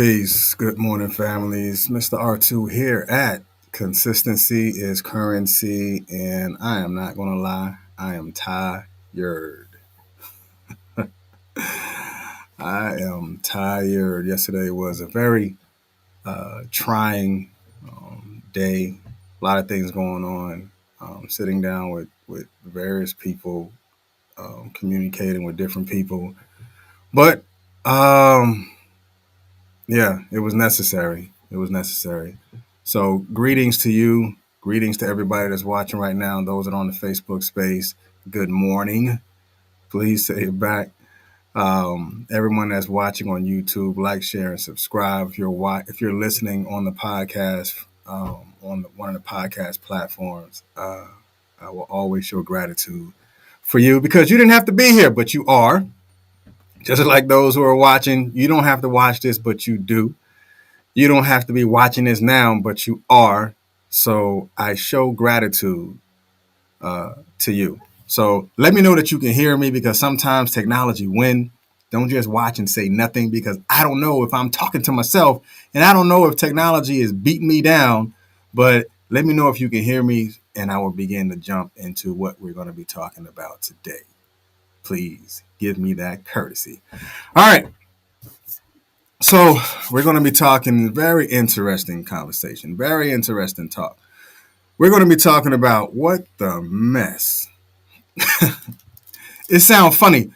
Peace. Good morning, families. Mr. R2 here at Consistency is Currency, and I am not going to lie, I am tired. I am tired. Yesterday was a very trying day. A lot of things going on. Sitting down with various people, communicating with different people. But yeah, it was necessary. It was necessary. So, greetings to you. Greetings to everybody that's watching right now. And those that are on the Facebook space, good morning. Please say it back. Everyone that's watching on YouTube, like, share, and subscribe. If you're listening on the podcast, one of the podcast platforms, I will always show gratitude for you because you didn't have to be here, but you are. Just like those who are watching, you don't have to watch this, but you do. You don't have to be watching this now, but you are. So I show gratitude to you. So let me know that you can hear me because sometimes technology wins. Don't just watch and say nothing because I don't know if I'm talking to myself and I don't know if technology is beating me down. But let me know if you can hear me and I will begin to jump into what we're going to be talking about today. Please give me that courtesy. All right. So we're going to be talking very interesting conversation, very interesting talk. We're going to be talking about what the mess. It sounds funny,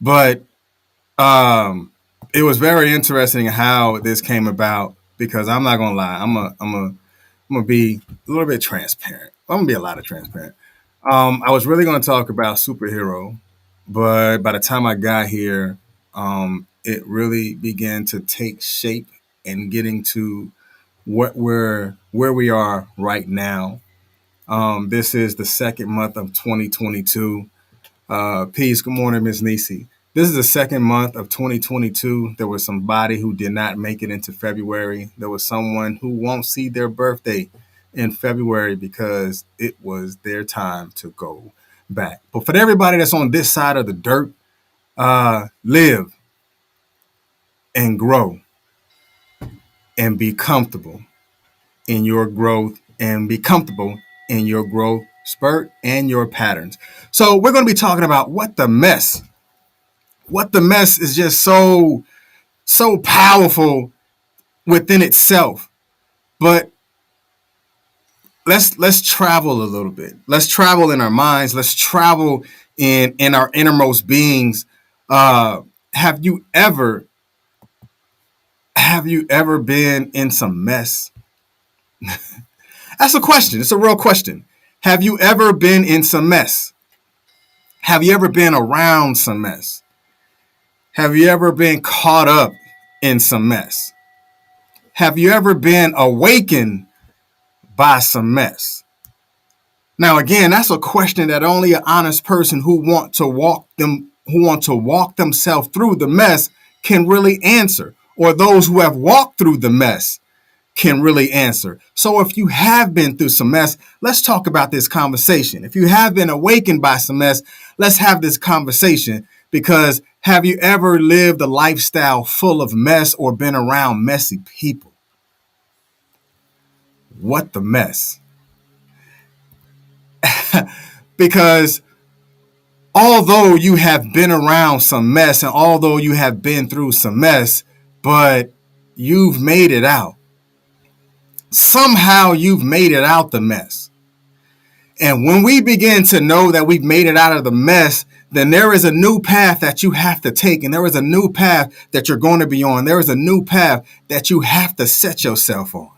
but it was very interesting how this came about because I'm not going to lie. I'm gonna be a little bit transparent. I'm going to be a lot of transparent. I was really going to talk about superhero, but by the time I got here, it really began to take shape and getting to where we are right now. This is the second month of 2022. Peace. Good morning, Miss Nisi. This is the second month of 2022. There was somebody who did not make it into February. There was someone who won't see their birthday in February because it was their time to go back. But for everybody that's on this side of the dirt, live and grow and be comfortable in your growth and be comfortable in your growth spurt and your patterns. So we're going to be talking about what the mess. What the mess is just so powerful within itself. But let's travel a little bit. Let's travel in our minds. Let's travel in our innermost beings. Have you ever been in some mess? That's a question. It's a real question. Have you ever been in some mess? Have you ever been around some mess? Have you ever been caught up in some mess? Have you ever been awakened by some mess? Now, again, that's a question that only an honest person who want to walk themselves through the mess can really answer, or those who have walked through the mess can really answer. So if you have been through some mess, let's talk about this conversation. If you have been awakened by some mess, let's have this conversation because have you ever lived a lifestyle full of mess or been around messy people? What the mess? Because although you have been around some mess and although you have been through some mess, but you've made it out. Somehow you've made it out the mess. And when we begin to know that we've made it out of the mess, then there is a new path that you have to take. And there is a new path that you're going to be on. There is a new path that you have to set yourself on.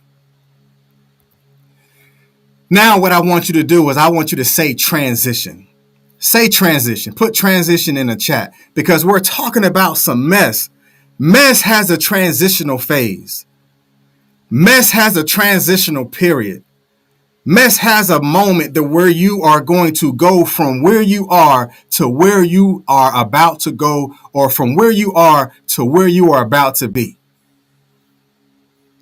Now, what I want you to do is I want you to say transition. Say transition. Put transition in the chat because we're talking about some mess. Mess has a transitional phase. Mess has a transitional period. Mess has a moment that where you are going to go from where you are to where you are about to go, or from where you are to where you are about to be.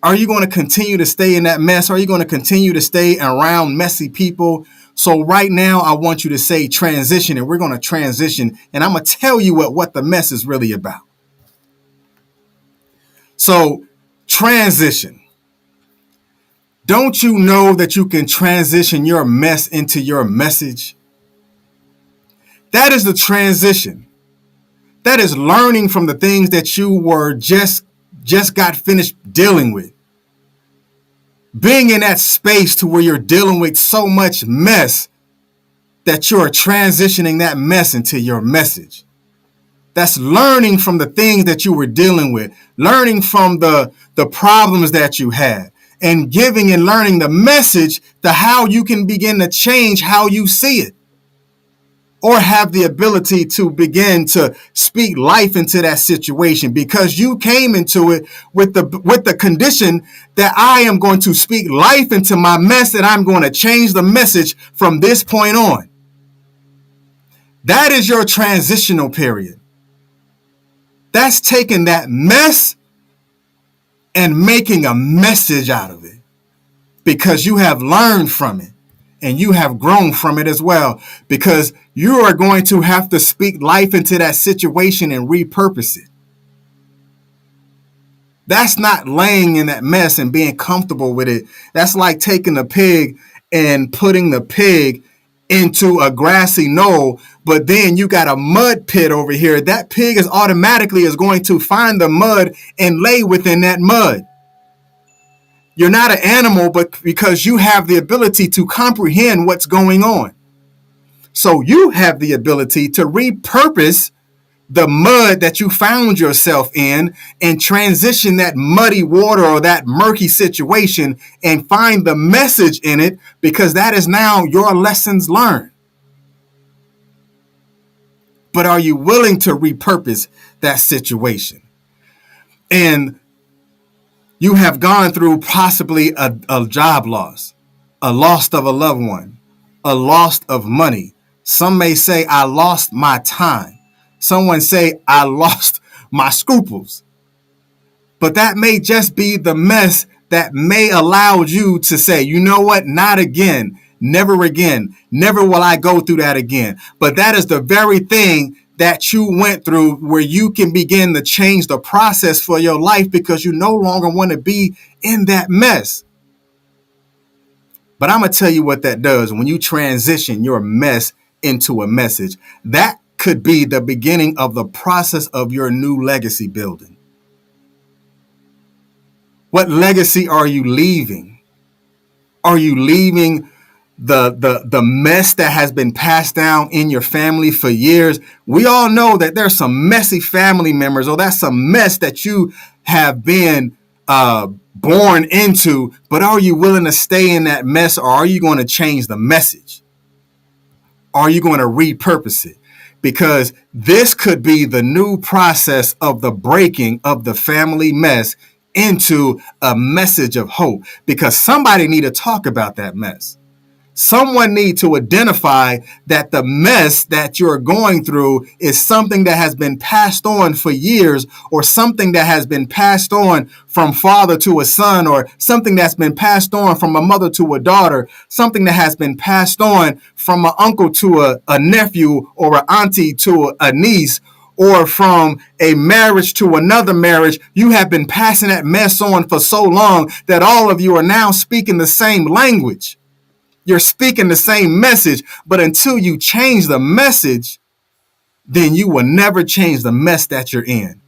Are you going to continue to stay in that mess? Are you going to continue to stay around messy people? So right now, I want you to say transition, and we're going to transition, and I'm going to tell you what the mess is really about. So Transition. Don't you know that you can transition your mess into your message? That is the transition. That is learning from the things that you were just got finished dealing with. Being in that space to where you're dealing with so much mess that you're transitioning that mess into your message. That's learning from the things that you were dealing with, learning from the problems that you had, and giving and learning the message to how you can begin to change how you see it, or have the ability to begin to speak life into that situation, because you came into it with the condition that I am going to speak life into my mess, and I'm going to change the message from this point on. That is your transitional period. That's taking that mess and making a message out of it, because you have learned from it and you have grown from it as well, because you are going to have to speak life into that situation and repurpose it. That's not laying in that mess and being comfortable with it. That's like taking a pig and putting the pig into a grassy knoll, but then you got a mud pit over here. That pig is going to find the mud and lay within that mud. You're not an animal, but because you have the ability to comprehend what's going on. So you have the ability to repurpose the mud that you found yourself in and transition that muddy water or that murky situation and find the message in it, because that is now your lessons learned. But are you willing to repurpose that situation? And you have gone through possibly a job loss, a loss of a loved one, a loss of money. Some may say, I lost my time. Someone say, I lost my scruples. But that may just be the mess that may allow you to say, you know what? Not again. Never again. Never will I go through that again. But that is the very thing that you went through where you can begin to change the process for your life, because you no longer want to be in that mess. But I'm going to tell you what that does when you transition your mess into a message. That could be the beginning of the process of your new legacy building. What legacy are you leaving? Are you leaving the mess that has been passed down in your family for years? We all know that there's some messy family members, or that's some mess that you have been born into. But are you willing to stay in that mess, or are you going to change the message? Are you going to repurpose it? Because this could be the new process of the breaking of the family mess into a message of hope, because somebody need to talk about that mess. Someone need to identify that the mess that you're going through is something that has been passed on for years, or something that has been passed on from father to a son, or something that's been passed on from a mother to a daughter, something that has been passed on from an uncle to a nephew, or an auntie to a niece, or from a marriage to another marriage. You have been passing that mess on for so long that all of you are now speaking the same language. You're speaking the same message, but until you change the message, then you will never change the mess that you're in.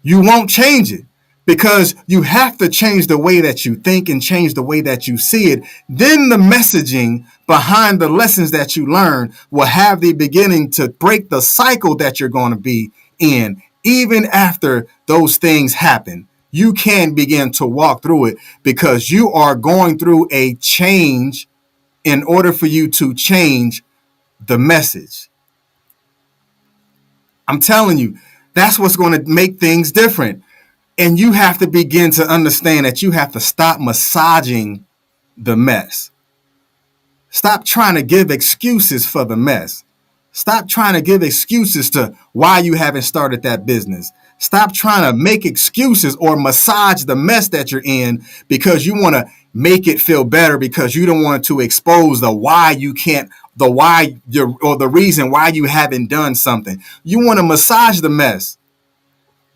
You won't change it, because you have to change the way that you think and change the way that you see it. Then the messaging behind the lessons that you learn will have the beginning to break the cycle that you're going to be in. Even after those things happen, you can begin to walk through it, because you are going through a change in order for you to change the message. I'm telling you, that's what's going to make things different. And you have to begin to understand that you have to stop massaging the mess. Stop trying to give excuses for the mess. Stop trying to give excuses to why you haven't started that business. Stop trying to make excuses or massage the mess that you're in, because you want to make it feel better, because you don't want to expose the why you can't, the why you're, or the reason why you haven't done something. You want to massage the mess,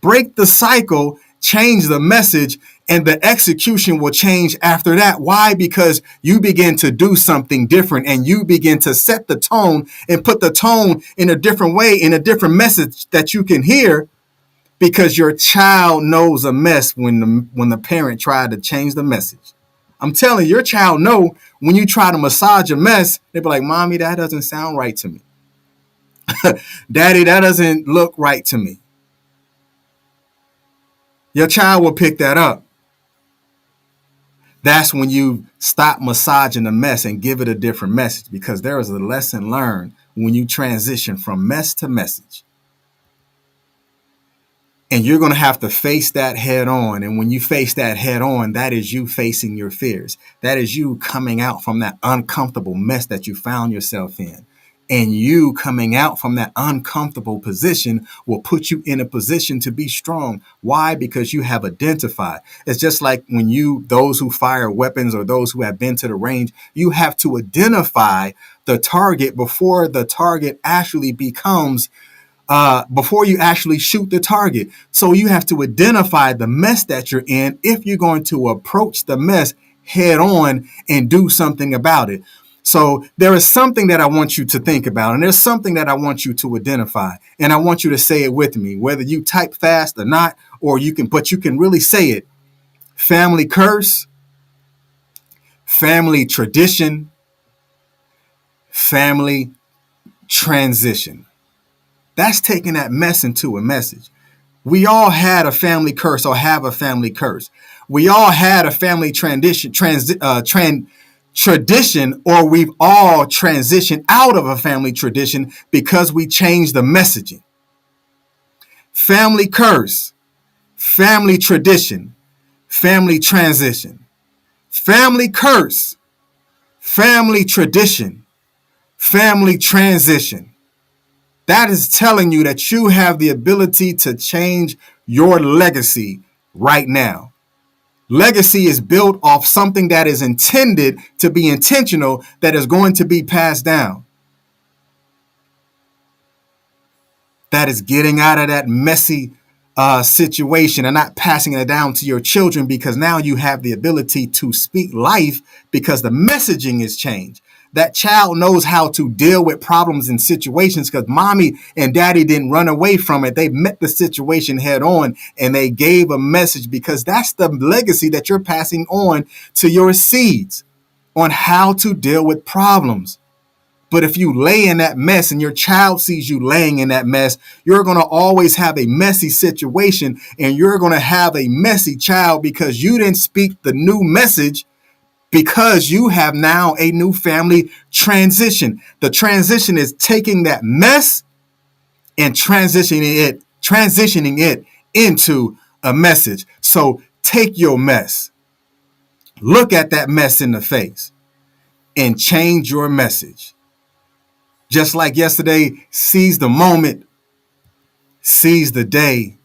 break the cycle, change the message, and the execution will change after that. Why? Because you begin to do something different, and you begin to set the tone and put the tone in a different way, in a different message that you can hear, because your child knows a mess when the parent tried to change the message. I'm telling you, your child know when you try to massage a mess, they be like, Mommy, that doesn't sound right to me. Daddy, that doesn't look right to me. Your child will pick that up. That's when you stop massaging the mess and give it a different message, because there is a lesson learned when you transition from mess to message. And you're going to have to face that head on. And when you face that head on, that is you facing your fears. That is you coming out from that uncomfortable mess that you found yourself in. And you coming out from that uncomfortable position will put you in a position to be strong. Why? Because you have identified. It's just like when those who fire weapons or those who have been to the range, you have to identify the target before the target actually becomes before you actually shoot the target. So you have to identify the mess that you're in if you're going to approach the mess head on and do something about it. So there is something that I want you to think about, and there's something that I want you to identify, and I want you to say it with me, whether you type fast or not, or you can really say it. Family curse, family tradition, family transition. That's taking that mess into a message. We all had a family curse or have a family curse. We all had a family tradition, or we've all transitioned out of a family tradition because we changed the messaging. Family curse, family tradition, family transition. Family curse, family tradition, family transition. That is telling you that you have the ability to change your legacy right now. Legacy is built off something that is intended to be intentional, that is going to be passed down. That is getting out of that messy situation and not passing it down to your children, because now you have the ability to speak life because the messaging is changed. That child knows how to deal with problems and situations because mommy and daddy didn't run away from it. They met the situation head on and they gave a message, because that's the legacy that you're passing on to your seeds, on how to deal with problems. But if you lay in that mess and your child sees you laying in that mess, you're going to always have a messy situation, and you're going to have a messy child because you didn't speak the new message, because you have now a new family transition. The transition is taking that mess and transitioning it into a message. So take your mess, look at that mess in the face, and change your message. Just like yesterday, seize the moment, seize the day,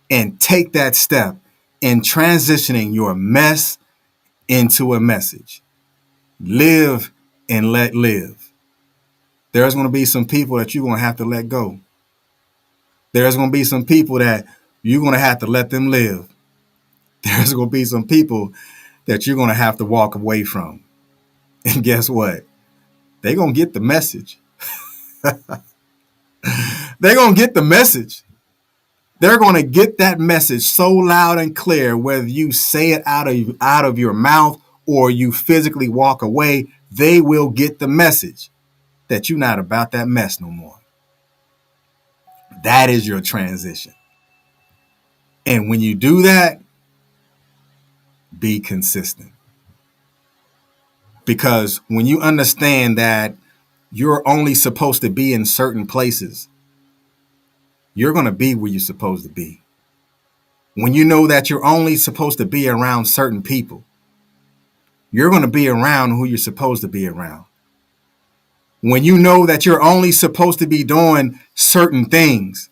and take that step in transitioning your mess into a message. Live and let live. There's going to be some people that you're going to have to let go. There's going to be some people that you're going to have to let them live. There's going to be some people that you're going to have to walk away from. And guess what? They're going to get the message. They're going to get the message. They're going to get that message so loud and clear, whether you say it out of your mouth or you physically walk away, they will get the message that you're not about that mess no more. That is your transition. And when you do that, be consistent. Because when you understand that you're only supposed to be in certain places, you're going to be where you're supposed to be. When you know that you're only supposed to be around certain people, you're going to be around who you're supposed to be around. When you know that you're only supposed to be doing certain things,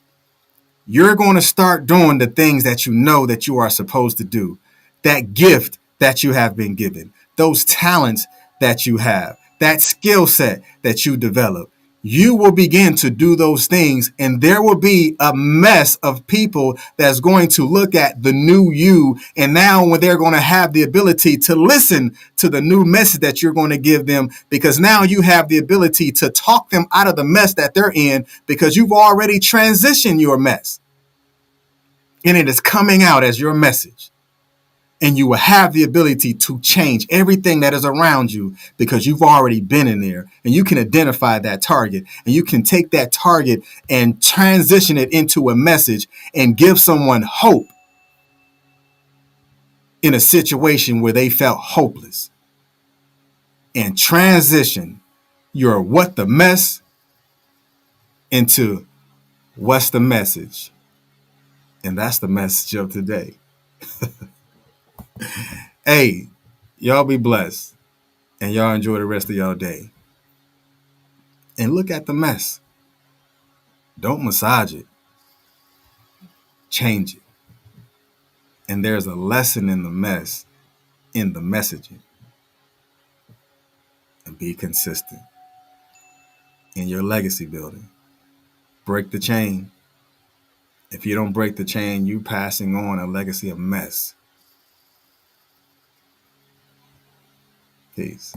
you're going to start doing the things that you know that you are supposed to do. That gift that you have been given, those talents that you have, that skill set that you develop, you will begin to do those things, and there will be a mess of people that's going to look at the new you. And now when they're going to have the ability to listen to the new message that you're going to give them, because now you have the ability to talk them out of the mess that they're in, because you've already transitioned your mess and it is coming out as your message. And you will have the ability to change everything that is around you because you've already been in there, and you can identify that target, and you can take that target and transition it into a message and give someone hope in a situation where they felt hopeless, and transition your what the mess into what's the message. And that's the message of today. Hey, y'all be blessed, and y'all enjoy the rest of y'all day. And look at the mess. Don't massage it. Change it. And there's a lesson in the mess, in the messaging. And be consistent in your legacy building. Break the chain. If you don't break the chain, you passing on a legacy of mess. Peace.